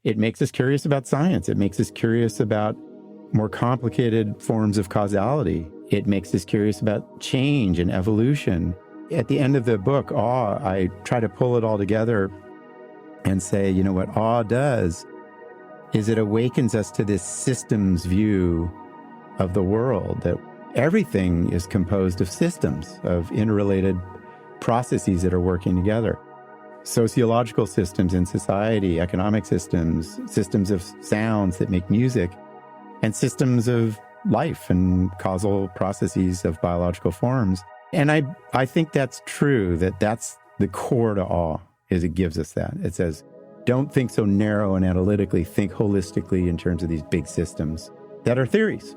It makes us curious about science. It makes us curious about more complicated forms of causality. It makes us curious about change and evolution. At the end of the book, Awe, I try to pull it all together and say, you know, what awe does is it awakens us to this systems view of the world, that everything is composed of systems, of interrelated processes that are working together. Sociological systems in society, economic systems, systems of sounds that make music, and systems of life and causal processes of biological forms. And I think that's true, that's the core to awe, is it gives us that. It says, don't think so narrow and analytically, think holistically in terms of these big systems that are theories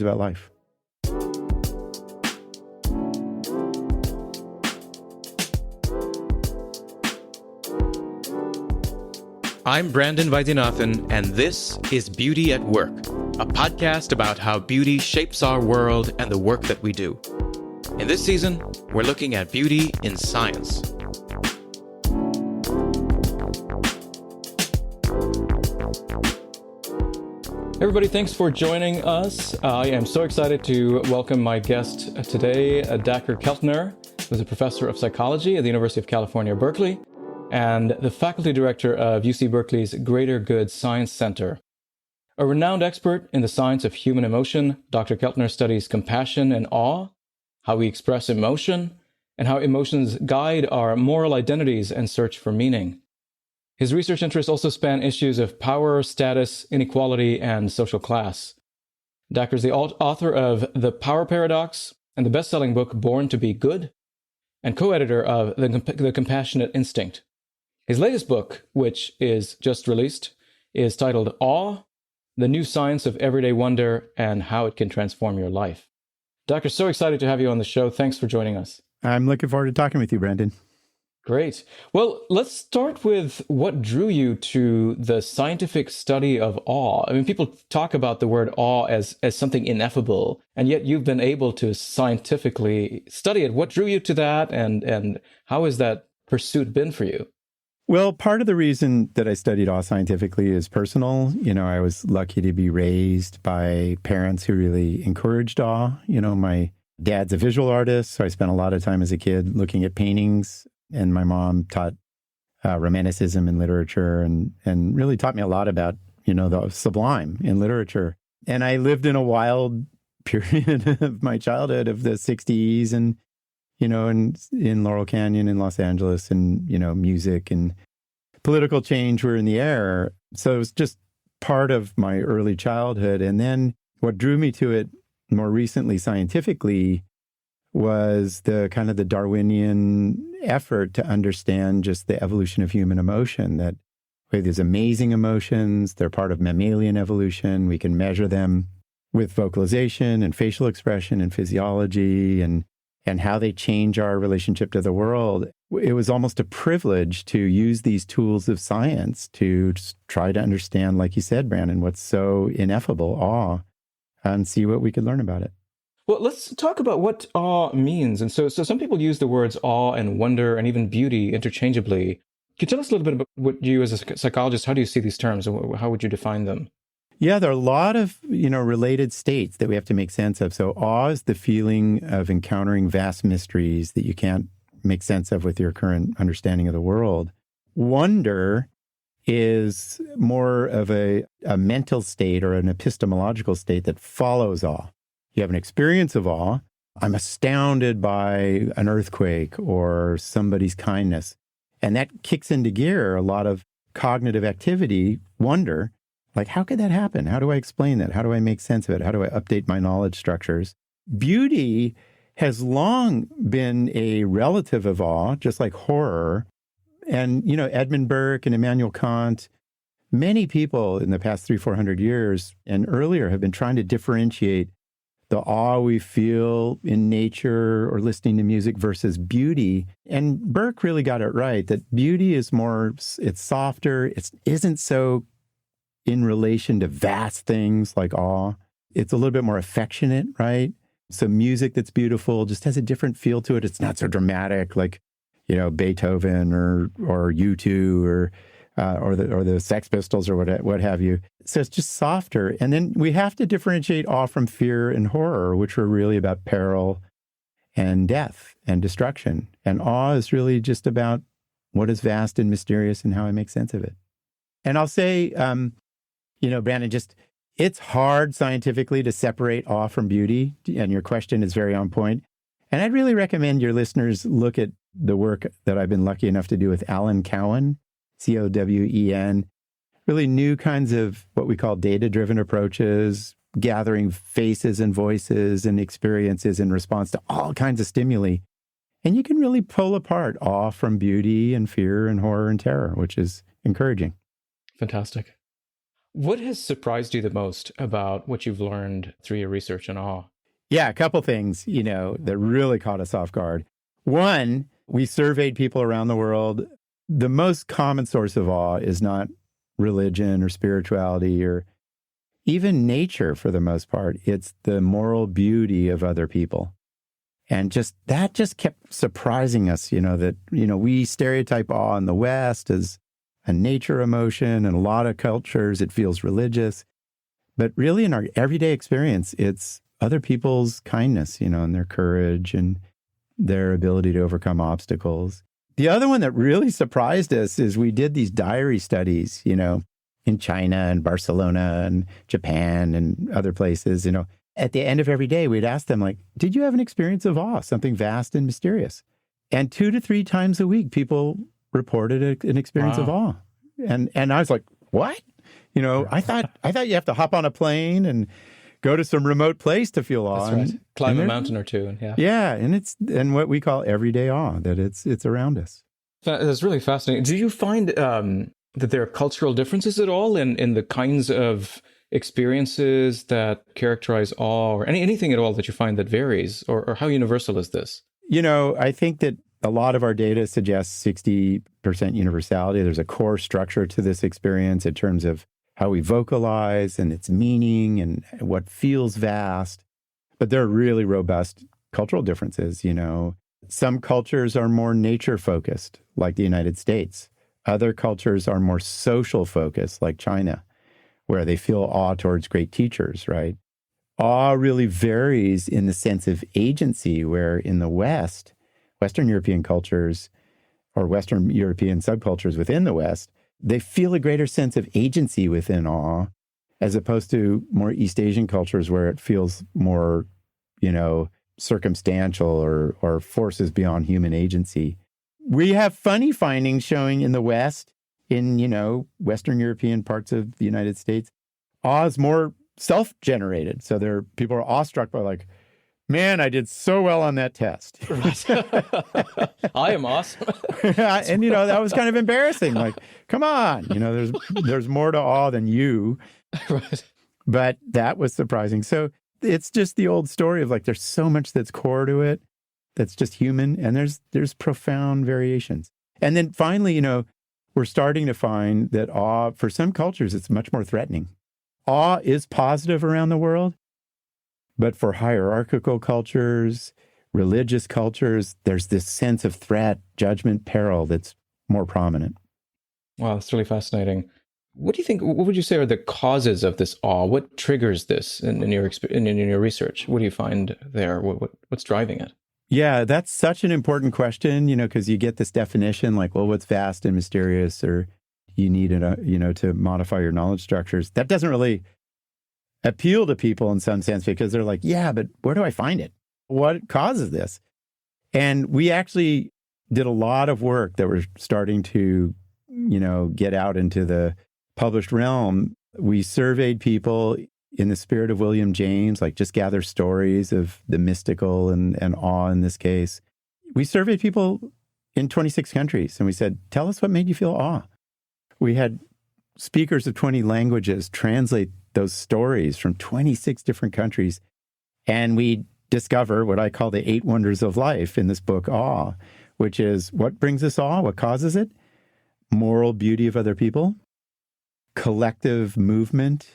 about life. I'm Brandon Vaidyanathan, and this is Beauty at Work, a podcast about how beauty shapes our world and the work that we do. In this season, we're looking at beauty in science. Everybody, thanks for joining us. I am so excited to welcome my guest today, Dacher Keltner, who's a professor of psychology at the University of California, Berkeley, and the faculty director of UC Berkeley's Greater Good Science Center. A renowned expert in the science of human emotion, Dr. Keltner studies compassion and awe, how we express emotion, and how emotions guide our moral identities and search for meaning. His research interests also span issues of power, status, inequality, and social class. Dacher is the author of The Power Paradox and the best-selling book Born to be Good, and co-editor of The Compassionate Instinct. His latest book, which is just released, is titled Awe, The New Science of Everyday Wonder and How It Can Transform Your Life. Dacher, so excited to have you on the show. Thanks for joining us. I'm looking forward to talking with you, Brandon. Great. Well, let's start with what drew you to the scientific study of awe. I mean, people talk about the word awe as something ineffable, and yet you've been able to scientifically study it. What drew you to that, and how has that pursuit been for you? Well, part of the reason that I studied awe scientifically is personal. You know, I was lucky to be raised by parents who really encouraged awe. You know, my dad's a visual artist, so I spent a lot of time as a kid looking at paintings. And my mom taught Romanticism in literature and really taught me a lot about, you know, the sublime in literature. And I lived in a wild period of my childhood of the 60s and, you know, in Laurel Canyon in Los Angeles, and, you know, music and political change were in the air. So it was just part of my early childhood. And then what drew me to it more recently scientifically was the kind of the Darwinian effort to understand just the evolution of human emotion, that we have these amazing emotions, they're part of mammalian evolution, we can measure them with vocalization and facial expression and physiology and how they change our relationship to the world. It was almost a privilege to use these tools of science to try to understand, like you said, Brandon, what's so ineffable, awe, and see what we could learn about it. Well, let's talk about what awe means. And so some people use the words awe and wonder and even beauty interchangeably. Can you tell us a little bit about what you as a psychologist, how do you see these terms and how would you define them? Yeah, there are a lot of, you know, related states that we have to make sense of. So awe is the feeling of encountering vast mysteries that you can't make sense of with your current understanding of the world. Wonder is more of a mental state or an epistemological state that follows awe. You have an experience of awe. I'm astounded by an earthquake or somebody's kindness. And that kicks into gear a lot of cognitive activity, wonder, like, how could that happen? How do I explain that? How do I make sense of it? How do I update my knowledge structures? Beauty has long been a relative of awe, just like horror. And, you know, Edmund Burke and Immanuel Kant, many people in the past 300-400 years and earlier have been trying to differentiate the awe we feel in nature or listening to music versus beauty. And Burke really got it right, that beauty is more, it's softer, it isn't so in relation to vast things like awe. It's a little bit more affectionate, right? So music that's beautiful just has a different feel to it. It's not so dramatic like, you know, Beethoven or U2 or or the Sex Pistols or what have you. So it's just softer. And then we have to differentiate awe from fear and horror, which are really about peril and death and destruction. And awe is really just about what is vast and mysterious and how I make sense of it. And I'll say, Brandon, it's hard scientifically to separate awe from beauty. And your question is very on point. And I'd really recommend your listeners look at the work that I've been lucky enough to do with Alan Cowen, Cowen, really new kinds of what we call data-driven approaches, gathering faces and voices and experiences in response to all kinds of stimuli. And you can really pull apart awe from beauty and fear and horror and terror, which is encouraging. Fantastic. What has surprised you the most about what you've learned through your research on awe? Yeah, a couple things, that really caught us off guard. One, we surveyed people around the world. The most common source of awe is not religion or spirituality or even nature for the most part. It's the moral beauty of other people. And that kept surprising us, that, we stereotype awe in the West as a nature emotion. In a lot of cultures, it feels religious. But really in our everyday experience, it's other people's kindness, and their courage and their ability to overcome obstacles. The other one that really surprised us is we did these diary studies, in China and Barcelona and Japan and other places, At the end of every day, we'd ask them, did you have an experience of awe, something vast and mysterious? And 2 to 3 times a week, people reported an experience of awe. And I was like, what? I thought you have to hop on a plane and go to some remote place to feel awe. That's right. Climb a mountain or two. Yeah. Yeah. And what we call everyday awe, that it's around us. That's really fascinating. Do you find that there are cultural differences at all in the kinds of experiences that characterize awe, or anything at all that you find that varies, or how universal is this? I think that a lot of our data suggests 60% universality. There's a core structure to this experience in terms of how we vocalize and its meaning and what feels vast. But there are really robust cultural differences, Some cultures are more nature-focused, like the United States. Other cultures are more social-focused, like China, where they feel awe towards great teachers, right? Awe really varies in the sense of agency, where in the West, Western European cultures, or Western European subcultures within the West, they feel a greater sense of agency within awe, as opposed to more East Asian cultures where it feels more, circumstantial or forces beyond human agency. We have funny findings showing in the West, in, Western European parts of the United States, awe is more self-generated. So people are awestruck by man, I did so well on that test. I am awesome. And, that was kind of embarrassing. Come on, there's more to awe than you. Right. But that was surprising. So it's just the old story of there's so much that's core to it, that's just human, and there's profound variations. And then finally, we're starting to find that awe, for some cultures, it's much more threatening. Awe is positive around the world, but for hierarchical cultures, religious cultures, there's this sense of threat, judgment, peril that's more prominent. Wow, that's really fascinating. What do you think? What would you say are the causes of this awe? What triggers this in your research? What do you find there? What's driving it? Yeah, that's such an important question, because you get this definition what's vast and mysterious, or you need it, to modify your knowledge structures. That doesn't really appeal to people in some sense, because they're yeah, but where do I find it? What causes this? And we actually did a lot of work that we're starting to, get out into the published realm. We surveyed people in the spirit of William James, just gather stories of the mystical and awe in this case. We surveyed people in 26 countries, and we said, tell us what made you feel awe. We had speakers of 20 languages translate those stories from 26 different countries. And we discover what I call the 8 wonders of life in this book, Awe, which is what brings us awe, what causes it? Moral beauty of other people, collective movement,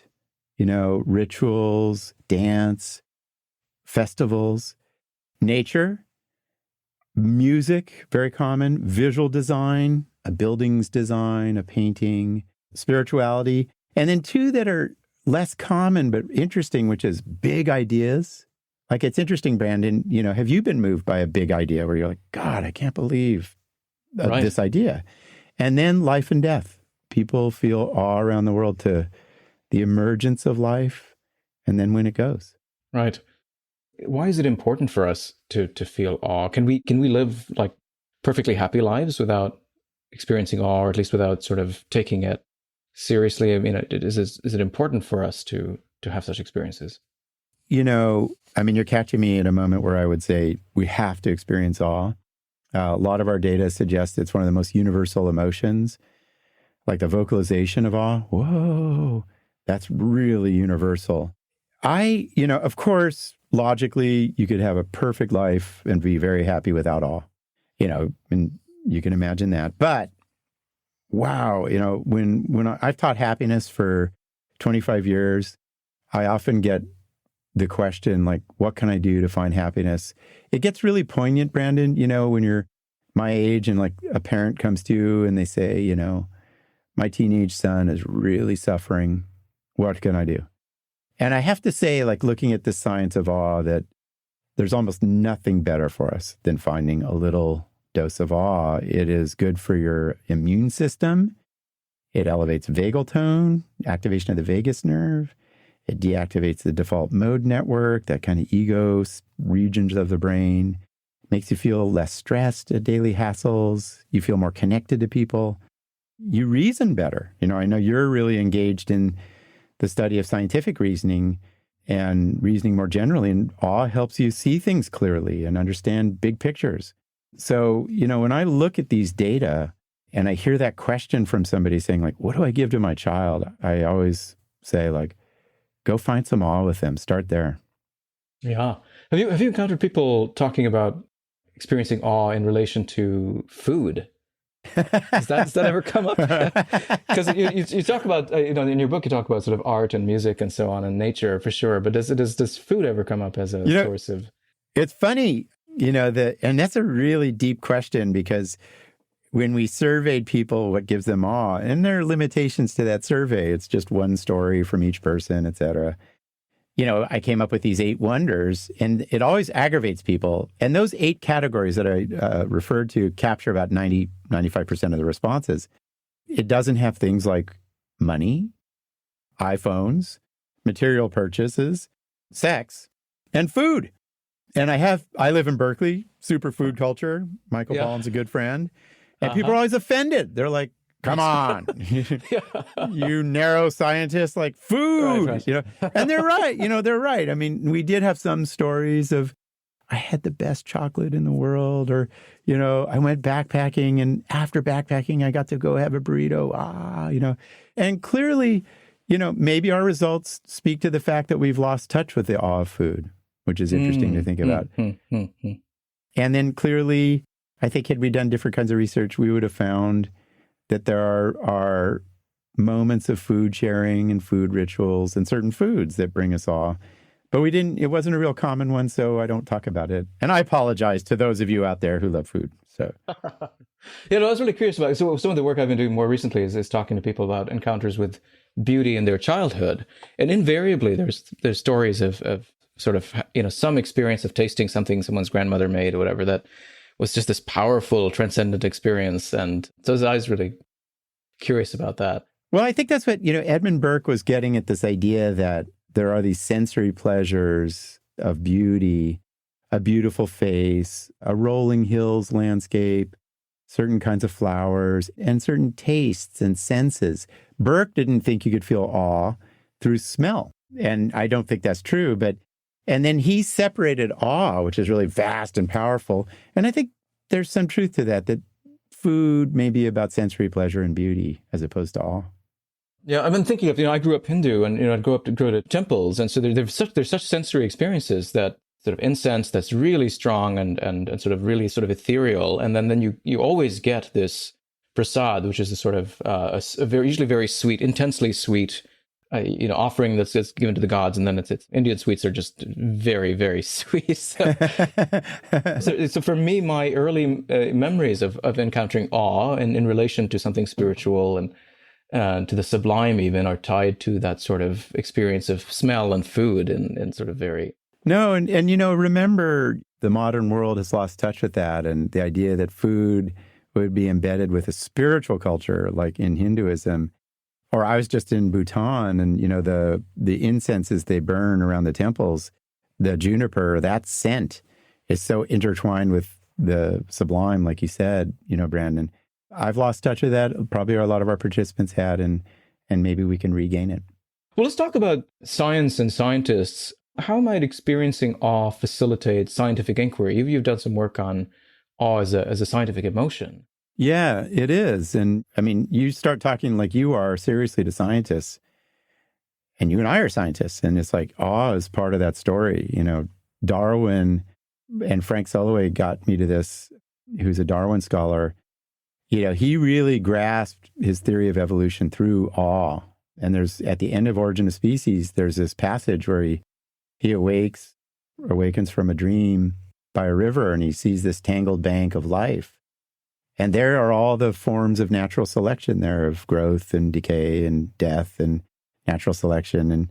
rituals, dance, festivals, nature, music, very common, visual design, a building's design, a painting, spirituality. And then two that are less common but interesting, which is big ideas. Like it's interesting, Brandon, have you been moved by a big idea where you're like, God, I can't believe this idea? And then life and death. People feel awe around the world to the emergence of life and then when it goes. Right. Why is it important for us to feel awe? Can we live like perfectly happy lives without experiencing awe, or at least without sort of taking it seriously? I mean, is it important for us to have such experiences? You're catching me at a moment where I would say we have to experience awe. A lot of our data suggests it's one of the most universal emotions, like the vocalization of awe. Whoa, that's really universal. Of course, logically, you could have a perfect life and be very happy without awe, and you can imagine that. But wow, when I've taught happiness for 25 years, I often get the question, like, what can I do to find happiness? It gets really poignant, Brandon, when you're my age and like a parent comes to you and they say, my teenage son is really suffering. What can I do? And I have to say, like, looking at the science of awe, that there's almost nothing better for us than finding a little dose of awe. It is good for your immune system. It elevates vagal tone, activation of the vagus nerve. It deactivates the default mode network, that kind of ego regions of the brain. Makes you feel less stressed at daily hassles. You feel more connected to people. You reason better. I know you're really engaged in the study of scientific reasoning and reasoning more generally, and awe helps you see things clearly and understand big pictures. So, when I look at these data and I hear that question from somebody saying, like, what do I give to my child? I always say, like, go find some awe with them. Start there. Yeah. Have you encountered people talking about experiencing awe in relation to food? Does that ever come up? Because you talk about, in your book, you talk about sort of art and music and so on and nature for sure. But does food ever come up as a source of? It's funny, and that's a really deep question, because when we surveyed people what gives them awe, and there are limitations to that survey, it's just one story from each person, et cetera. I came up with these 8 wonders, and it always aggravates people. And those 8 categories that I referred to capture about 95% of the responses. It doesn't have things like money, iPhones, material purchases, sex, and food. And I live in Berkeley, super food culture. Michael Pollan's a good friend. And people are always offended. They're like, come on, you narrow scientists, like food, right. And they're right. They're right. I mean, we did have some stories of, I had the best chocolate in the world, or, I went backpacking, and after backpacking, I got to go have a burrito. And clearly, maybe our results speak to the fact that we've lost touch with the awe of food, which is interesting to think about. And then clearly, I think had we done different kinds of research, we would have found that there are moments of food sharing and food rituals and certain foods that bring us awe. But it wasn't a real common one, so I don't talk about it. And I apologize to those of you out there who love food. So, I was really curious about it. So some of the work I've been doing more recently is talking to people about encounters with beauty in their childhood. And invariably, there's stories of sort of, some experience of tasting something someone's grandmother made or whatever that was just this powerful, transcendent experience. And so I was really curious about that. Well, I think that's what, Edmund Burke was getting at, this idea that there are these sensory pleasures of beauty, a beautiful face, a rolling hills landscape, certain kinds of flowers, and certain tastes and senses. Burke didn't think you could feel awe through smell. And I don't think that's true, and then he separated awe, which is really vast and powerful. And I think there's some truth to that food may be about sensory pleasure and beauty as opposed to awe. Yeah, I've been thinking of, I grew up Hindu, and, I'd go to temples. And so there's such sensory experiences, that sort of incense that's really strong and sort of really sort of ethereal. And then you always get this prasad, which is a sort of usually very sweet, intensely sweet offering that's given to the gods, and then it's Indian sweets are just very, very sweet. So for me, my early memories of encountering awe and in relation to something spiritual and to the sublime even are tied to that sort of experience of smell and food and sort of very. No, and remember, the modern world has lost touch with that, and the idea that food would be embedded with a spiritual culture, like in Hinduism. Or I was just in Bhutan, and the incenses they burn around the temples, the juniper, that scent is so intertwined with the sublime, like you said, Brandon. I've lost touch with that. Probably a lot of our participants had, and maybe we can regain it. Well, let's talk about science and scientists. How might experiencing awe facilitate scientific inquiry? You've done some work on awe as a scientific emotion. Yeah, it is. And I mean, you start talking like you are seriously to scientists, and you and I are scientists, and it's like awe is part of that story. Darwin and Frank Soloway got me to this, who's a Darwin scholar. He really grasped his theory of evolution through awe. And there's, at the end of Origin of Species, there's this passage where he awakens from a dream by a river, and he sees this tangled bank of life. And there are all the forms of natural selection there, of growth and decay and death and natural selection.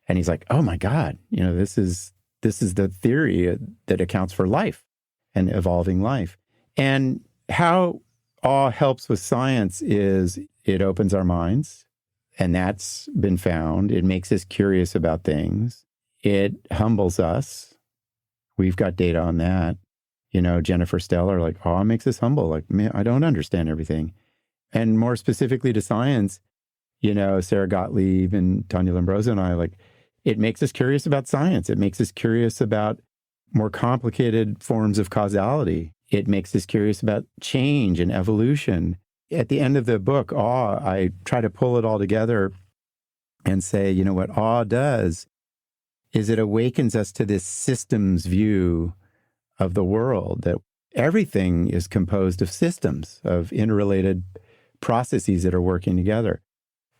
And he's like, oh my God, this is the theory that accounts for life and evolving life. And how awe helps with science is it opens our minds, and that's been found. It makes us curious about things. It humbles us. We've got data on that. Jennifer Steller, like, awe makes us humble. Like, man, I don't understand everything. And more specifically to science, Sarah Gottlieb and Tanya Lombroso and I, like, it makes us curious about science. It makes us curious about more complicated forms of causality. It makes us curious about change and evolution. At the end of the book, Awe, I try to pull it all together and say, what awe does is it awakens us to this systems view of the world, that everything is composed of systems, of interrelated processes that are working together.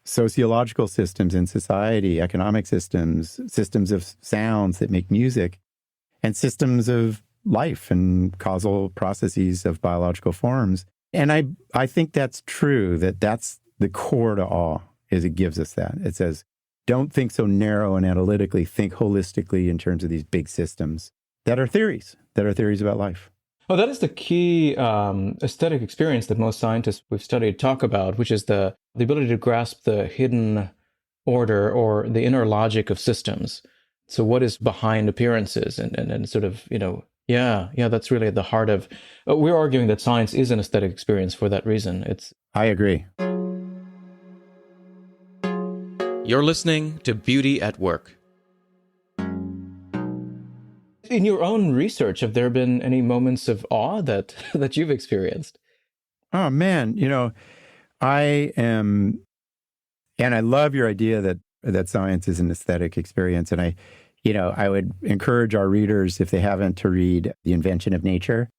Sociological systems in society, economic systems, systems of sounds that make music, and systems of life and causal processes of biological forms. And I think that's true, that's the core to awe, is it gives us that. It says, don't think so narrow and analytically, think holistically in terms of these big systems that are theories about life. Oh, that is the key aesthetic experience that most scientists we've studied talk about, which is the ability to grasp the hidden order or the inner logic of systems. So what is behind appearances and sort of, that's really at the heart of, we're arguing that science is an aesthetic experience for that reason. I agree. You're listening to Beauty at Work. In your own research, have there been any moments of awe that you've experienced? Oh, man. I am, and I love your idea that science is an aesthetic experience. And I would encourage our readers, if they haven't, to read The Invention of Nature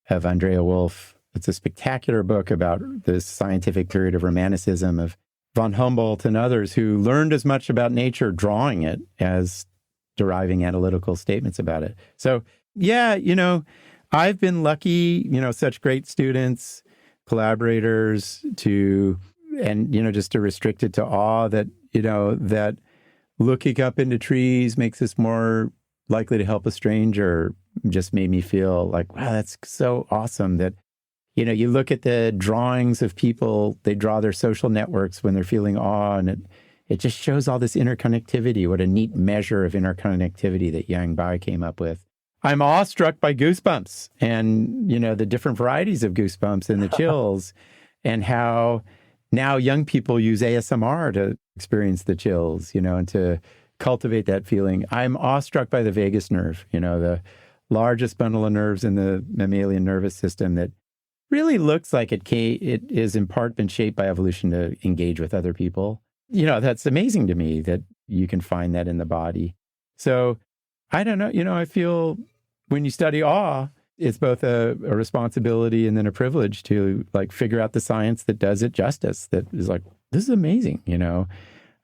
of Andrea Wolff. It's a spectacular book about the scientific period of Romanticism of von Humboldt and others who learned as much about nature drawing it as deriving analytical statements about it. So, yeah, I've been lucky, such great students, collaborators just to restrict it to awe that, that looking up into trees makes us more likely to help a stranger just made me feel like, wow, that's so awesome that, you look at the drawings of people, they draw their social networks when they're feeling awe, and it just shows all this interconnectivity. What a neat measure of interconnectivity that Yang Bai came up with. I'm awestruck by goosebumps and, the different varieties of goosebumps and the chills and how now young people use ASMR to experience the chills, and to cultivate that feeling. I'm awestruck by the vagus nerve, the largest bundle of nerves in the mammalian nervous system that really looks like it is in part been shaped by evolution to engage with other people. That's amazing to me that you can find that in the body. So I don't know, I feel when you study awe, it's both a responsibility and then a privilege to like figure out the science that does it justice, that is like, this is amazing,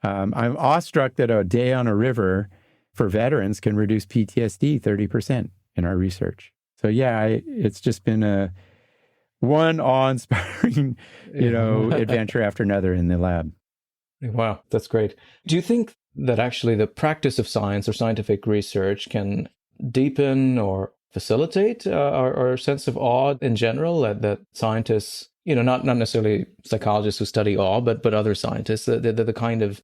I'm awestruck that a day on a river for veterans can reduce PTSD 30% in our research. So yeah, it's just been one awe-inspiring, adventure after another in the lab. Wow, that's great. Do you think that actually the practice of science or scientific research can deepen or facilitate our sense of awe in general, that scientists, not necessarily psychologists who study awe, but other scientists, the kind of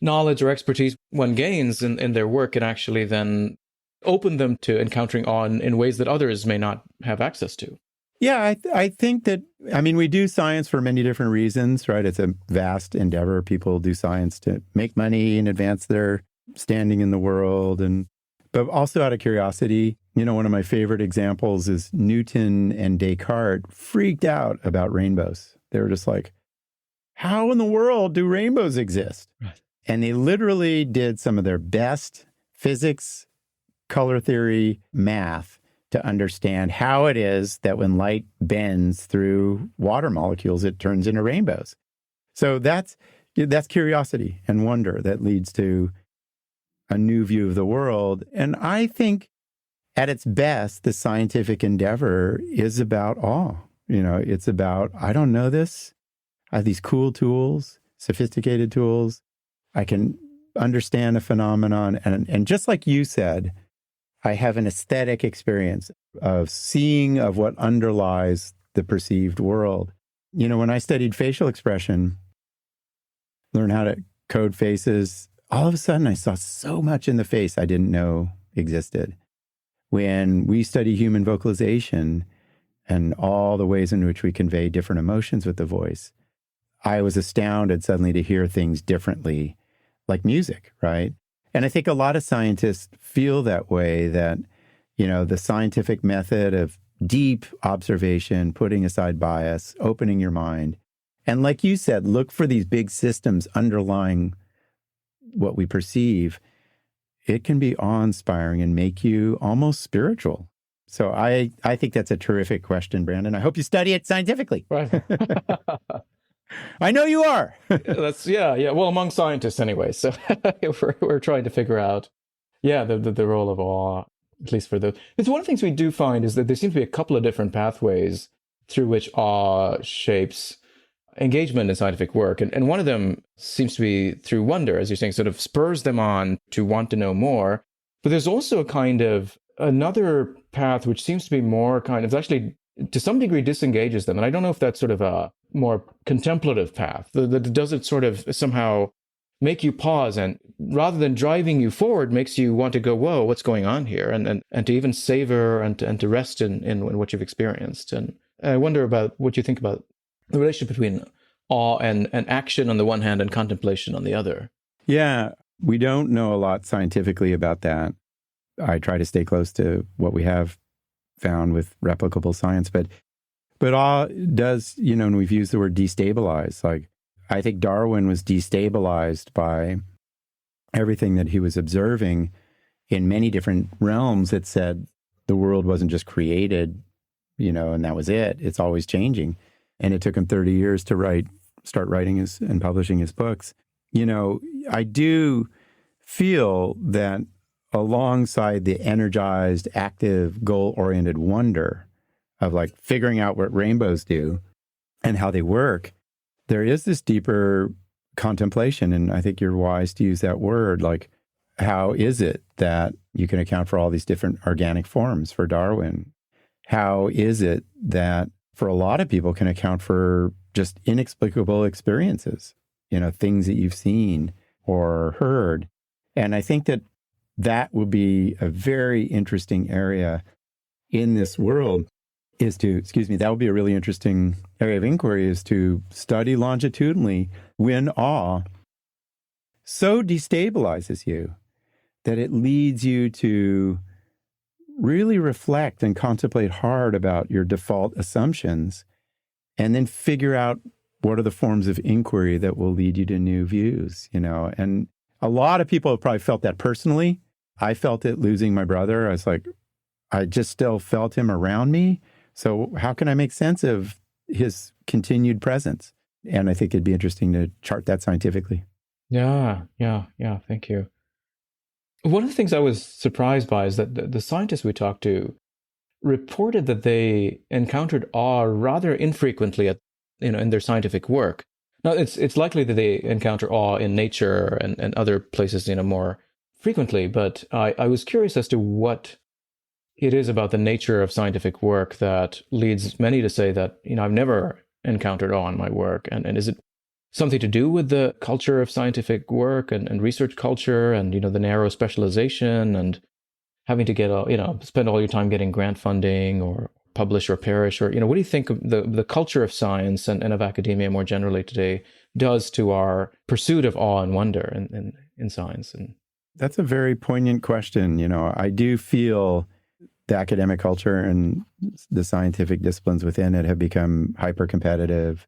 knowledge or expertise one gains in their work can actually then open them to encountering awe in ways that others may not have access to? Yeah, I think that, we do science for many different reasons, right? It's a vast endeavor. People do science to make money and advance their standing in the world, but also out of curiosity. One of my favorite examples is Newton and Descartes freaked out about rainbows. They were just like, how in the world do rainbows exist? Right. And they literally did some of their best physics, color theory, math to understand how it is that when light bends through water molecules, it turns into rainbows. So that's curiosity and wonder that leads to a new view of the world. And I think at its best, the scientific endeavor is about awe. It's about, I don't know this. I have these cool tools, sophisticated tools. I can understand a phenomenon. And just like you said, I have an aesthetic experience of seeing of what underlies the perceived world. When I studied facial expression, learned how to code faces, all of a sudden I saw so much in the face I didn't know existed. When we study human vocalization and all the ways in which we convey different emotions with the voice, I was astounded suddenly to hear things differently, like music, right? And I think a lot of scientists feel that way, that, the scientific method of deep observation, putting aside bias, opening your mind. And like you said, look for these big systems underlying what we perceive. It can be awe-inspiring and make you almost spiritual. So I think that's a terrific question, Brandon. I hope you study it scientifically. Right. I know you are. Yeah. Well, among scientists anyway. So we're trying to figure out, the role of awe, at least for those. It's one of the things we do find is that there seem to be a couple of different pathways through which awe shapes engagement in scientific work. And one of them seems to be through wonder, as you're saying, sort of spurs them on to want to know more. But there's also a kind of another path which seems to be more kind of actually to some degree disengages them. And I don't know if that's sort of a more contemplative path. Does it sort of somehow make you pause and rather than driving you forward, makes you want to go, whoa, what's going on here? And to even savor and to rest in what you've experienced. And I wonder about what you think about the relationship between awe and action on the one hand and contemplation on the other. Yeah, we don't know a lot scientifically about that. I try to stay close to what we have found with replicable science, but awe does, and we've used the word destabilize. Like, I think Darwin was destabilized by everything that he was observing in many different realms that said the world wasn't just created, and that was it. It's always changing. And it took him 30 years to start writing and publishing his books. I do feel that alongside the energized, active, goal-oriented wonder of like figuring out what rainbows do and how they work, there is this deeper contemplation. And I think you're wise to use that word. Like, how is it that you can account for all these different organic forms for Darwin? How is it that for a lot of people can account for just inexplicable experiences, things that you've seen or heard? And I think that would be a very interesting area in this world that would be a really interesting area of inquiry, is to study longitudinally when awe so destabilizes you that it leads you to really reflect and contemplate hard about your default assumptions and then figure out what are the forms of inquiry that will lead you to new views, And a lot of people have probably felt that personally. I felt it losing my brother. I was like, I just still felt him around me. So how can I make sense of his continued presence? And I think it'd be interesting to chart that scientifically. Yeah. Thank you. One of the things I was surprised by is that the scientists we talked to reported that they encountered awe rather infrequently in their scientific work. Now, it's likely that they encounter awe in nature and other places, more frequently, but I was curious as to what it is about the nature of scientific work that leads many to say that, I've never encountered awe in my work. And is it something to do with the culture of scientific work and research culture and, the narrow specialization and having to get, spend all your time getting grant funding or publish or perish? Or, what do you think of the culture of science and of academia more generally today does to our pursuit of awe and wonder in science? And That's a very poignant question. I do feel the academic culture and the scientific disciplines within it have become hyper competitive,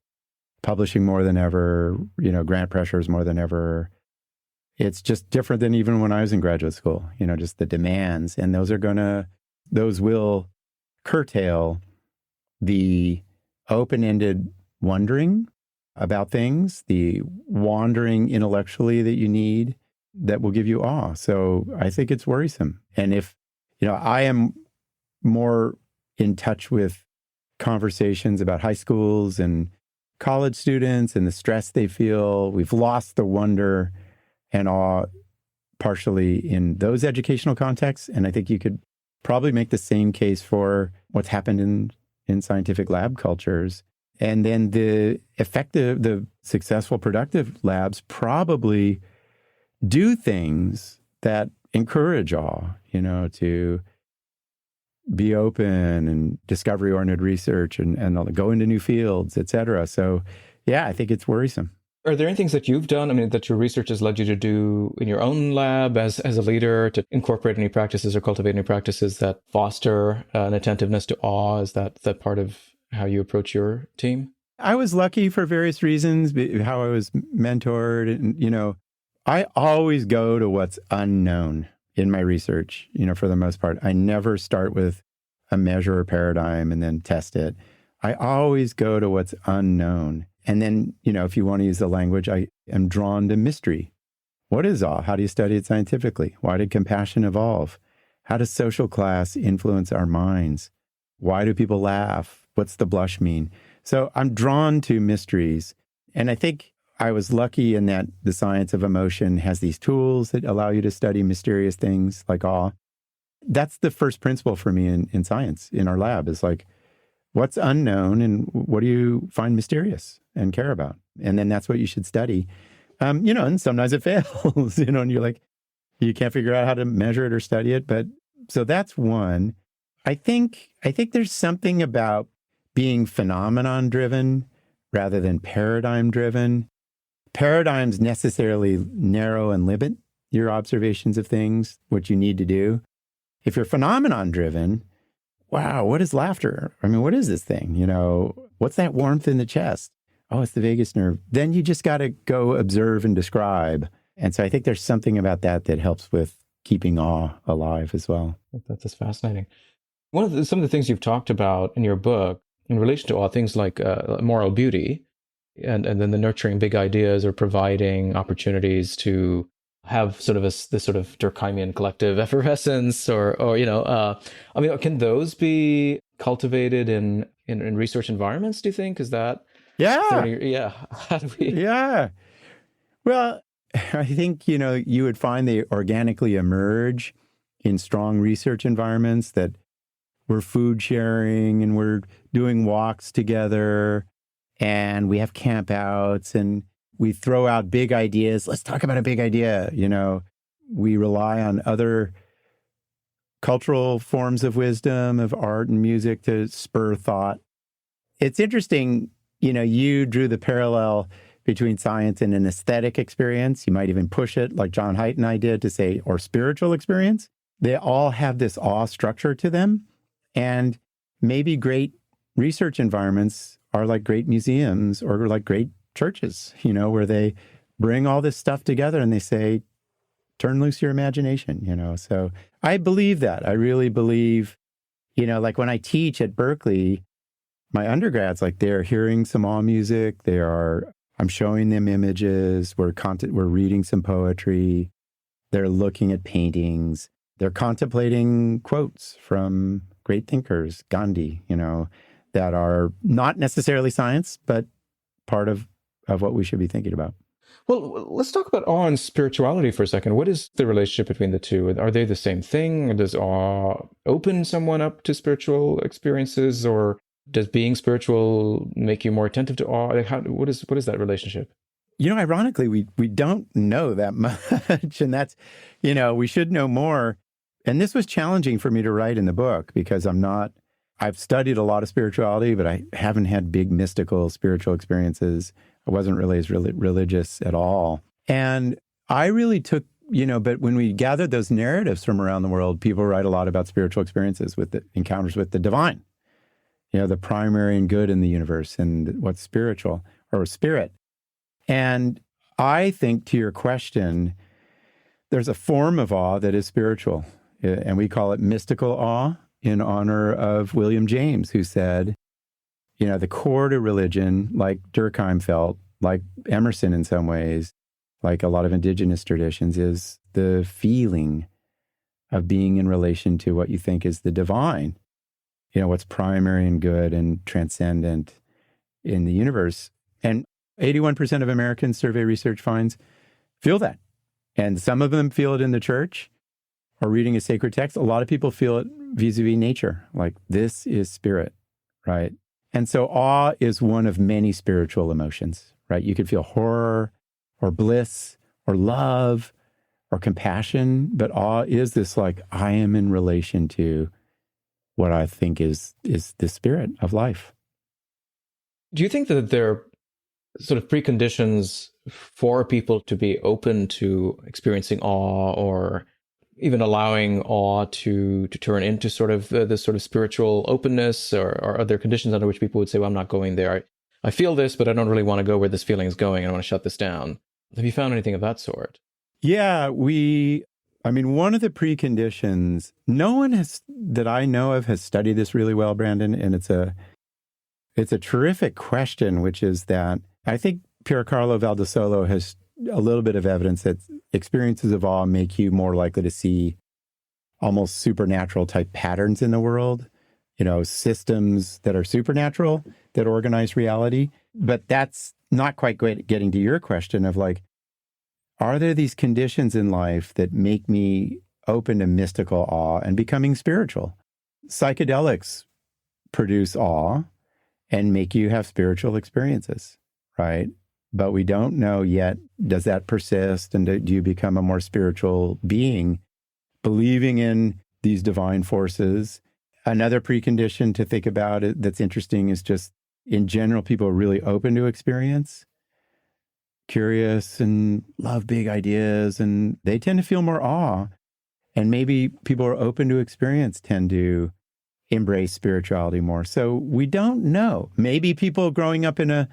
publishing more than ever, grant pressures more than ever. It's just different than even when I was in graduate school, just the demands. And those will curtail the open-ended wondering about things, the wandering intellectually that you need that will give you awe. So I think it's worrisome. And if, I am more in touch with conversations about high schools and college students and the stress they feel. We've lost the wonder and awe partially in those educational contexts. And I think you could probably make the same case for what's happened in scientific lab cultures. And then the successful, productive labs probably do things that encourage awe, to be open and discovery-oriented research and go into new fields, et cetera. So, yeah, I think it's worrisome. Are there any things that you've done, that your research has led you to do in your own lab as a leader to incorporate any practices or cultivate any practices that foster an attentiveness to awe? Is that part of how you approach your team? I was lucky for various reasons, how I was mentored. And, I always go to what's unknown in my research, for the most part. I never start with a measure or paradigm and then test it. I always go to what's unknown. And then, if you want to use the language, I am drawn to mystery. What is awe? How do you study it scientifically? Why did compassion evolve? How does social class influence our minds? Why do people laugh? What's the blush mean? So I'm drawn to mysteries. And I think I was lucky in that the science of emotion has these tools that allow you to study mysterious things like awe. That's the first principle for me in science, in our lab, is like, what's unknown and what do you find mysterious and care about? And then that's what you should study. And sometimes it fails, and you're like, you can't figure out how to measure it or study it. But so that's one. I think there's something about being phenomenon driven rather than paradigm driven. Paradigms necessarily narrow and limit your observations of things, what you need to do. If you're phenomenon driven, wow, what is laughter? What is this thing? What's that warmth in the chest? Oh, it's the vagus nerve. Then you just got to go observe and describe. And so I think there's something about that helps with keeping awe alive as well. That's fascinating. Some of the things you've talked about in your book in relation to awe, things like moral beauty, and then the nurturing big ideas or providing opportunities to have sort of this sort of Durkheimian collective effervescence or can those be cultivated in research environments, do you think? Is that... Yeah. How do we... Yeah. Well, I think, you would find they organically emerge in strong research environments that we're food sharing and we're doing walks together and we have campouts and we throw out big ideas. Let's talk about a big idea. We rely on other cultural forms of wisdom, of art and music to spur thought. It's interesting, you drew the parallel between science and an aesthetic experience. You might even push it like John Haidt and I did to say, or spiritual experience. They all have this awe structure to them. And maybe great research environments are like great museums or like great churches, where they bring all this stuff together and they say, turn loose your imagination, So I believe that. I really believe, like when I teach at Berkeley, my undergrads, like they're hearing some awe music. They are I'm showing them images. We're reading some poetry. They're looking at paintings. They're contemplating quotes from great thinkers, Gandhi, that are not necessarily science, but part of what we should be thinking about. Well, let's talk about awe and spirituality for a second. What is the relationship between the two? Are they the same thing? Does awe open someone up to spiritual experiences, or does being spiritual make you more attentive to awe? Like what is that relationship? Ironically, we don't know that much, and that's, we should know more. And this was challenging for me to write in the book because I've studied a lot of spirituality, but I haven't had big mystical spiritual experiences. I wasn't really as religious at all. And I really took, but when we gathered those narratives from around the world, people write a lot about spiritual experiences with the encounters with the divine, the primary and good in the universe and what's spiritual or spirit. And I think, to your question, there's a form of awe that is spiritual, and we call it mystical awe in honor of William James, who said, the core to religion, like Durkheim felt, like Emerson in some ways, like a lot of indigenous traditions, is the feeling of being in relation to what you think is the divine, what's primary and good and transcendent in the universe. And 81% of American survey research finds feel that. And some of them feel it in the church or reading a sacred text. A lot of people feel it vis-a-vis nature, like this is spirit, right? And so awe is one of many spiritual emotions, right? You could feel horror or bliss or love or compassion, but awe is this like, I am in relation to what I think is the spirit of life. Do you think that there are sort of preconditions for people to be open to experiencing awe, or even allowing awe to turn into sort of this sort of spiritual openness, or are there conditions under which people would say, well, I'm not going there. I feel this, but I don't really want to go where this feeling is going. I want to shut this down. Have you found anything of that sort? Yeah, one of the preconditions, no one that I know of has studied this really well, Brandon, and it's a terrific question, which is that I think Piercarlo Valdesolo has a little bit of evidence that experiences of awe make you more likely to see almost supernatural type patterns in the world, systems that are supernatural, that organize reality. But that's not quite getting to your question of like, are there these conditions in life that make me open to mystical awe and becoming spiritual? Psychedelics produce awe and make you have spiritual experiences, right? But we don't know yet, does that persist? And do you become a more spiritual being, believing in these divine forces? Another precondition to think about that's interesting is just, in general, people are really open to experience, curious and love big ideas, and they tend to feel more awe. And maybe people who are open to experience tend to embrace spirituality more. So we don't know. Maybe people growing up in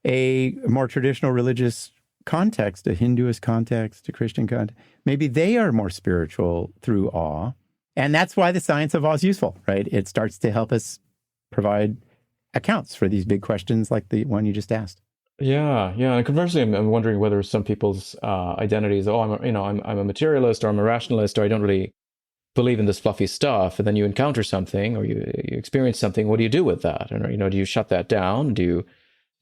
a more traditional religious context, a Hinduist context, a Christian context, maybe they are more spiritual through awe. And that's why the science of awe is useful, right? It starts to help us provide accounts for these big questions like the one you just asked. Yeah. And conversely, I'm wondering whether some people's identities, I'm a materialist, or I'm a rationalist, or I don't really believe in this fluffy stuff. And then you encounter something, or you experience something. What do you do with that? And do you shut that down? Do you,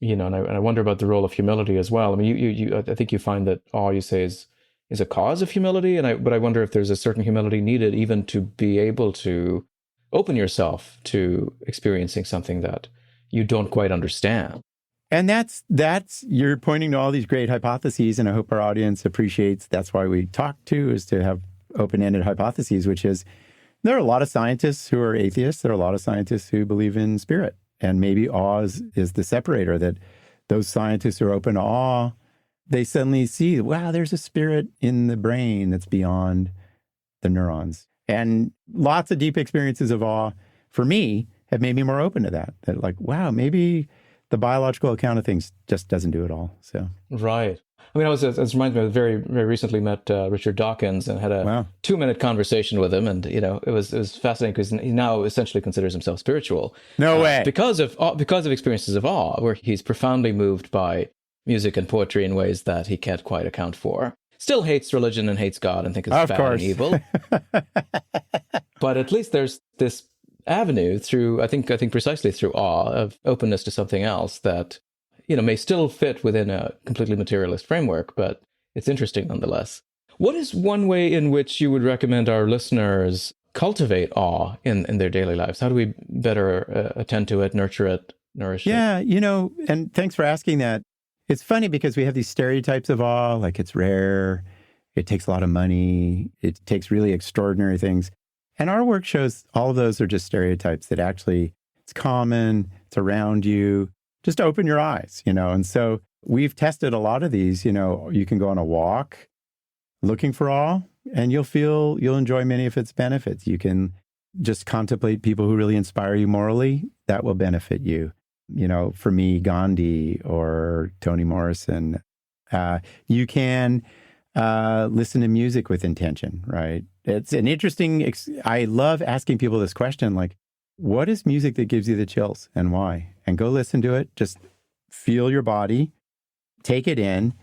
and I wonder about the role of humility as well. I mean, I think you find that awe, you say, is a cause of humility, but I wonder if there's a certain humility needed even to be able to open yourself to experiencing something that you don't quite understand. And that's you're pointing to all these great hypotheses, and I hope our audience appreciates that's why we talk too, is to have open-ended hypotheses, which is there are a lot of scientists who are atheists. There are a lot of scientists who believe in spirit. And maybe awe is the separator, that those scientists who are open to awe, they suddenly see, wow, there's a spirit in the brain that's beyond the neurons. And lots of deep experiences of awe, for me, have made me more open to that. That like, wow, maybe the biological account of things just doesn't do it all. So right. I mean, it reminds me, I very, very recently met Richard Dawkins and had a 2-minute conversation with him. And, it was fascinating because he now essentially considers himself spiritual. No way. Because of experiences of awe, where he's profoundly moved by music and poetry in ways that he can't quite account for. Still hates religion and hates God and thinks it's Of bad course. and evil. But at least there's this avenue through, I think precisely through awe of openness to something else that, may still fit within a completely materialist framework, but it's interesting nonetheless. What is one way in which you would recommend our listeners cultivate awe in their daily lives? How do we better attend to it, nurture it, nourish it? Yeah, and thanks for asking that. It's funny because we have these stereotypes of awe, like it's rare, it takes a lot of money, it takes really extraordinary things. And our work shows all of those are just stereotypes that actually it's common, it's around you. Just open your eyes, And so we've tested a lot of these, you can go on a walk looking for awe and you'll enjoy many of its benefits. You can just contemplate people who really inspire you morally. That will benefit you. For me, Gandhi or Toni Morrison. You can listen to music with intention, right? It's an interesting, I love asking people this question, like, what is music that gives you the chills and why? And go listen to it. Just feel your body, take it in.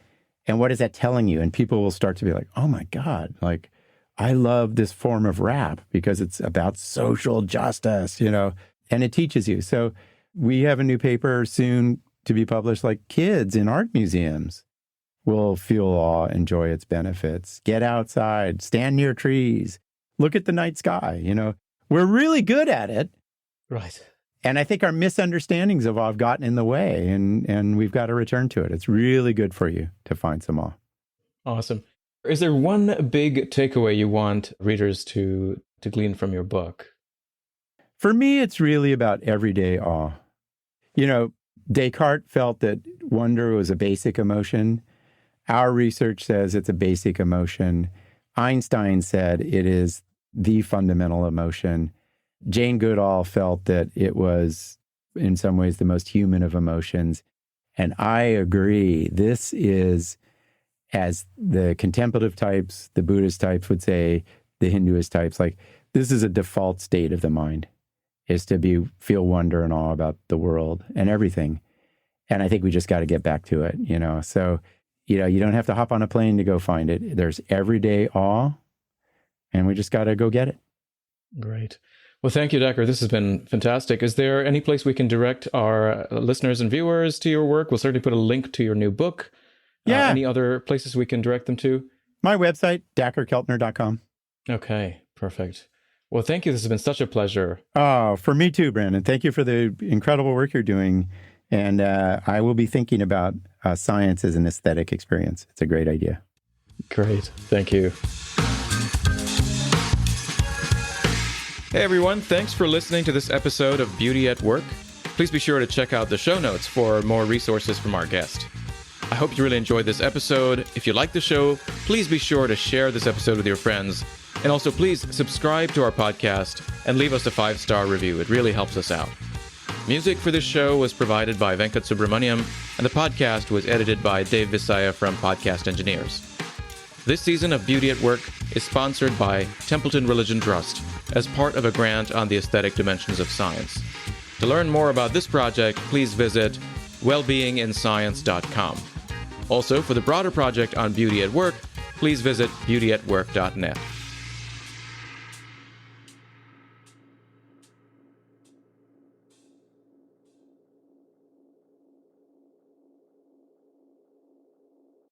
And what is that telling you? And people will start to be like, oh my God, like, I love this form of rap because it's about social justice, and it teaches you. So we have a new paper soon to be published, like kids in art museums will feel awe, enjoy its benefits, get outside, stand near trees, look at the night sky. We're really good at it. Right. And I think our misunderstandings of awe have gotten in the way, and we've got to return to it. It's really good for you to find some awe. Awesome. Is there one big takeaway you want readers to glean from your book? For me, it's really about everyday awe. Descartes felt that wonder was a basic emotion. Our research says it's a basic emotion. Einstein said it is the fundamental emotion. Jane Goodall felt that it was, in some ways, the most human of emotions. And I agree. This is, as the contemplative types, the Buddhist types would say, the Hinduist types, like, this is a default state of the mind, is to feel wonder and awe about the world and everything. And I think we just got to get back to it, So, you don't have to hop on a plane to go find it. There's everyday awe, and we just got to go get it. Great. Well, thank you, Dacher. This has been fantastic. Is there any place we can direct our listeners and viewers to your work? We'll certainly put a link to your new book. Yeah. Any other places we can direct them to? My website, dacherkeltner.com. Okay, perfect. Well, thank you. This has been such a pleasure. Oh, for me too, Brandon. Thank you for the incredible work you're doing. And I will be thinking about science as an aesthetic experience. It's a great idea. Great. Thank you. Hey everyone, thanks for listening to this episode of Beauty at Work. Please be sure to check out the show notes for more resources from our guest. I hope you really enjoyed this episode. If you like the show, please be sure to share this episode with your friends. And also please subscribe to our podcast and leave us a 5-star review. It really helps us out. Music for this show was provided by Venkat Subramaniam, and the podcast was edited by Dave Visaya from Podcast Engineers. This season of Beauty at Work is sponsored by Templeton Religion Trust as part of a grant on the aesthetic dimensions of science. To learn more about this project, please visit wellbeinginscience.com. Also, for the broader project on Beauty at Work, please visit beautyatwork.net.